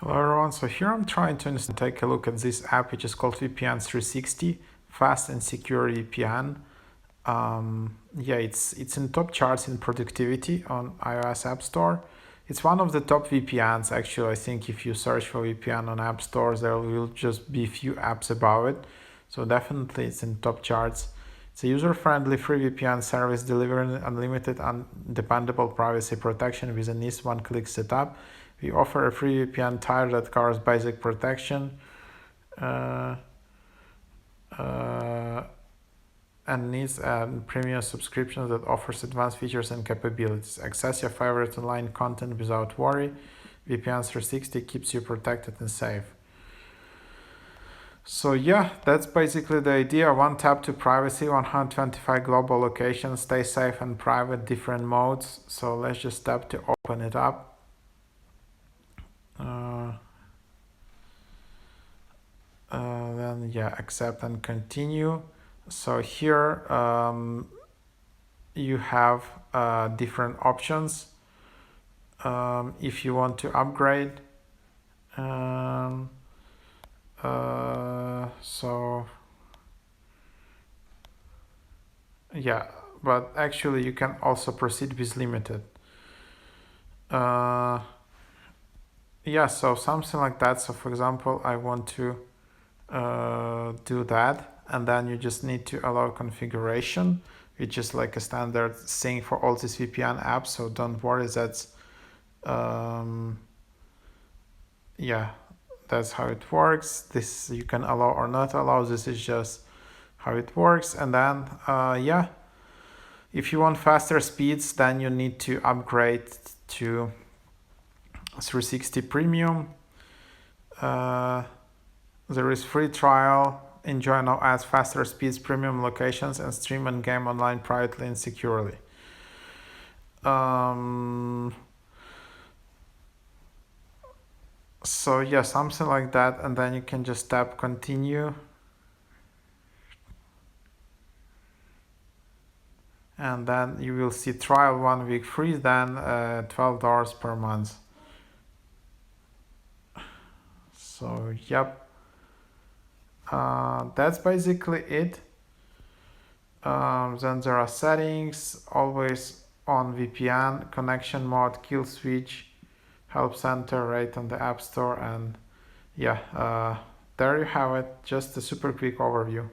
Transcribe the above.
Hello everyone, so here I'm trying to take a look at this app which is called VPN 360, fast and secure VPN. Yeah, it's in top charts in productivity on iOS App Store. It's one of the top VPNs actually. I think if you search for VPN on App Stores, there will just be few apps about it. So definitely it's in top charts. It's a user-friendly free VPN service delivering unlimited and dependable privacy protection with an easy one-click setup. We offer a free VPN tier that covers basic protection and needs a premium subscription that offers advanced features and capabilities. Access your favorite online content without worry. VPN 360 keeps you protected and safe. So yeah, that's basically the idea. One tap to privacy, 125 global locations, stay safe and private, different modes. So let's just tap to open it up. Then yeah, accept and continue. So here you have different options. If you want to upgrade, so yeah, but actually you can also proceed with limited. Yeah, so something like that. So for example, I want to do that, and then you just need to allow configuration, which is like a standard thing for all these VPN apps. So don't worry, that's yeah, that's how it works. This you can allow or not allow. This is just how it works. And then yeah, if you want faster speeds, then you need to upgrade to 360 Premium. There is free trial. Enjoy now adds faster speeds, premium locations, and stream and game online privately and securely. So yeah, something like that, and then you can just tap continue. And then you will see trial 1 week free, then $12 per month. So yep. That's basically it. Then there are settings, always on VPN, connection mode, kill switch, help center, rate on the App Store, and yeah, there you have it. Just a super quick overview.